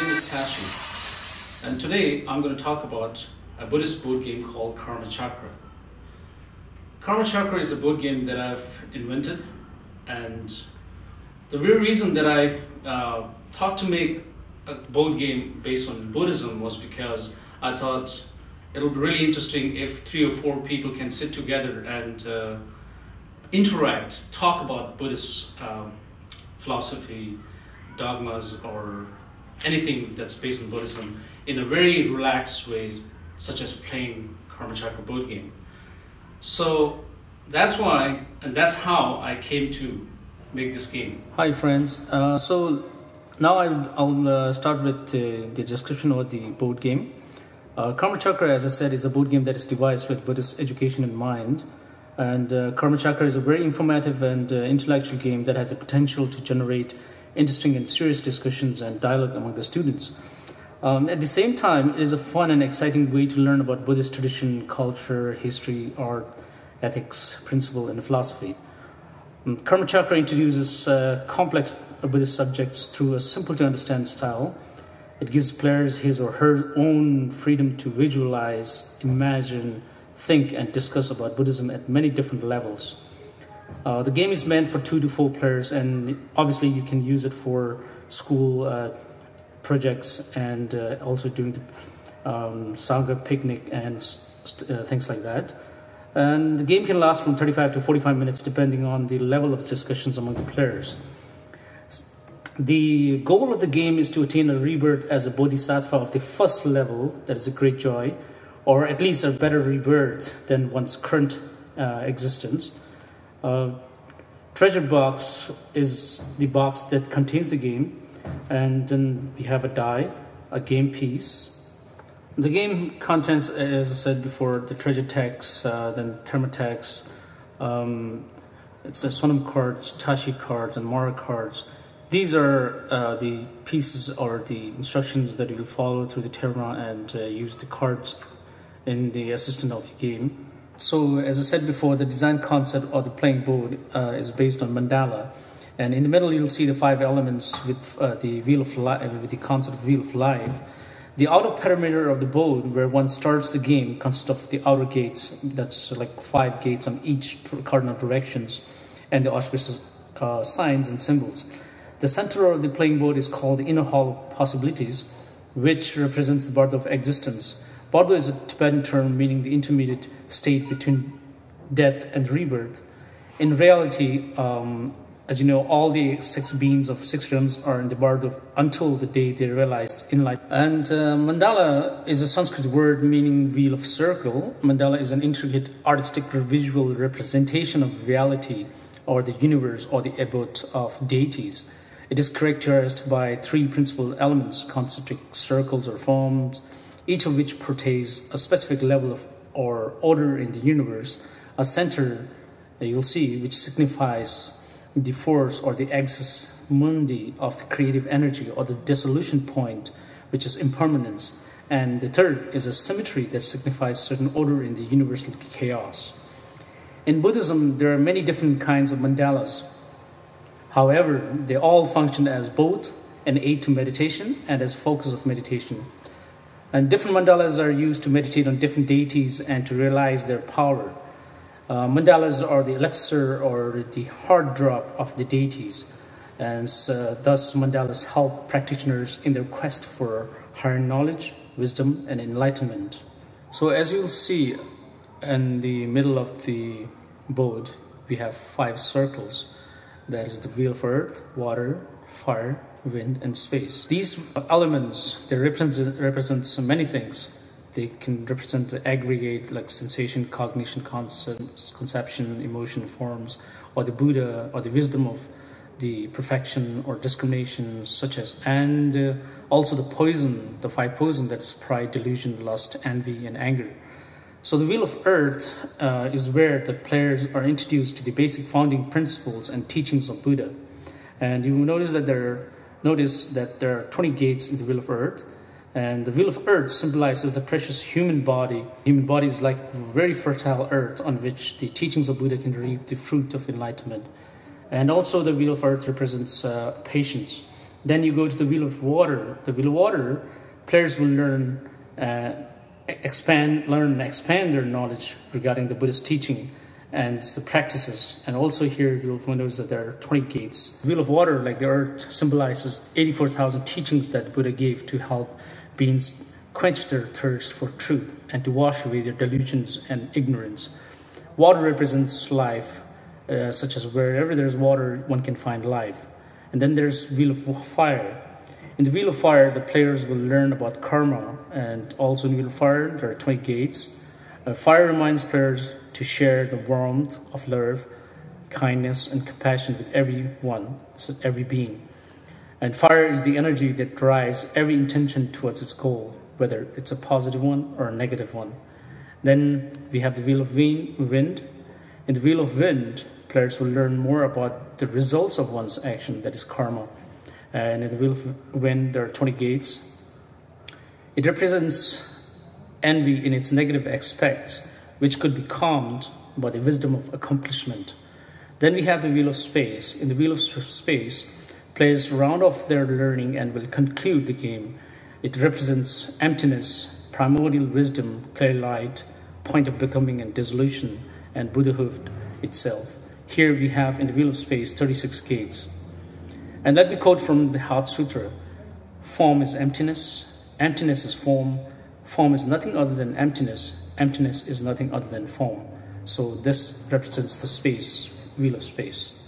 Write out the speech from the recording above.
name is Tashi, and today I'm going to talk about a Buddhist board game called Karma Chakra. Karma Chakra is a board game that I've invented, and the real reason that I thought to make a board game based on Buddhism was because I thought it'll be really interesting if 3 or 4 people can sit together and interact, talk about Buddhist philosophy, dogmas, or anything that's based on Buddhism in a very relaxed way, such as playing Karma Chakra board game. So that's why, and that's how I came to make this game. Hi friends, so now I'll start with the description of the board game. Karma Chakra, as I said, is a board game that is devised with Buddhist education in mind. And Karma Chakra is a very informative and intellectual game that has the potential to generate interesting and serious discussions and dialogue among the students. At the same time, it is a fun and exciting way to learn about Buddhist tradition, culture, history, art, ethics, principle, and philosophy. Karma Chakra introduces complex Buddhist subjects through a simple-to-understand style. It gives players his or her own freedom to visualize, imagine, think, and discuss about Buddhism at many different levels. The game is meant for 2 to 4 players, and obviously you can use it for school projects and also during the Sangha picnic and things like that. And the game can last from 35 to 45 minutes depending on the level of discussions among the players. The goal of the game is to attain a rebirth as a bodhisattva of the first level, that is a great joy, or at least a better rebirth than one's current existence. Treasure box is the box that contains the game, and then we have a die, a game piece. The game contains, as I said before, the treasure text, then thermotext, it's a Sonam cards, Tashi cards, and Mara cards. These are the pieces or the instructions that you'll follow through the terma and use the cards in the assistant of the game. So, as I said before, the design concept of the playing board is based on mandala, and in the middle you'll see the 5 elements with the wheel of life, with the concept of wheel of life. The outer perimeter of the board, where one starts the game, consists of the outer gates. That's like 5 gates on each cardinal directions, and the auspicious signs and symbols. The center of the playing board is called the inner hall of possibilities, which represents the birth of existence. Bardo is a Tibetan term meaning the intermediate state between death and rebirth. In reality, as you know, all the 6 beings of 6 realms are in the Bardo until the day they realized enlightenment. And mandala is a Sanskrit word meaning wheel of circle. Mandala is an intricate artistic or visual representation of reality or the universe or the abode of deities. It is characterized by 3 principal elements, concentric circles or forms, each of which portrays a specific level of or order in the universe. A center, you'll see, which signifies the force or the axis mundi of the creative energy, or the dissolution point, which is impermanence. And the third is a symmetry that signifies certain order in the universal chaos. In Buddhism, there are many different kinds of mandalas. However, they all function as both an aid to meditation and as focus of meditation. And different mandalas are used to meditate on different deities and to realize their power. Mandalas are the elixir or the hard drop of the deities. And thus mandalas help practitioners in their quest for higher knowledge, wisdom, and enlightenment. So as you'll see in the middle of the board, we have 5 circles. That is the wheel of earth, water, fire, wind, and space. These elements, they represent so many things. They can represent the aggregate like sensation, cognition, conception, emotion, forms, or the Buddha, or the wisdom of the perfection or discrimination, such as, and also the poison, the 5 poison, that's pride, delusion, lust, envy, and anger. So the wheel of earth is where the players are introduced to the basic founding principles and teachings of Buddha. And you will notice that there are 20 gates in the wheel of earth, and the wheel of earth symbolizes the precious human body. Human body is like very fertile earth on which the teachings of Buddha can reap the fruit of enlightenment. And also the wheel of earth represents patience. Then you go to the Wheel of Water. The Wheel of Water, players will learn, expand their knowledge regarding the Buddhist teaching and the practices. And also here you'll notice that there are 20 gates. The Wheel of Water, like the earth, symbolizes 84,000 teachings that Buddha gave to help beings quench their thirst for truth and to wash away their delusions and ignorance. Water represents life, such as wherever there's water, one can find life. And then there's Wheel of Fire. In the Wheel of Fire, the players will learn about karma, and also in Wheel of Fire, there are 20 gates. Fire reminds players to share the warmth of love, kindness, and compassion with everyone, so every being. And fire is the energy that drives every intention towards its goal, whether it's a positive one or a negative one. Then we have the Wheel of Wind. In the Wheel of Wind, players will learn more about the results of one's action, that is karma. And in the Wheel of Wind, there are 20 gates. It represents envy in its negative aspects, which could be calmed by the wisdom of accomplishment. Then we have the Wheel of Space. In the Wheel of Space, players round off their learning and will conclude the game. It represents emptiness, primordial wisdom, clear light, point of becoming and dissolution, and Buddhahood itself. Here we have in the Wheel of Space 36 gates. And let me quote from the Heart Sutra. Form is emptiness, emptiness is form, form is nothing other than emptiness, emptiness is nothing other than form. So this represents the space, Wheel of Space.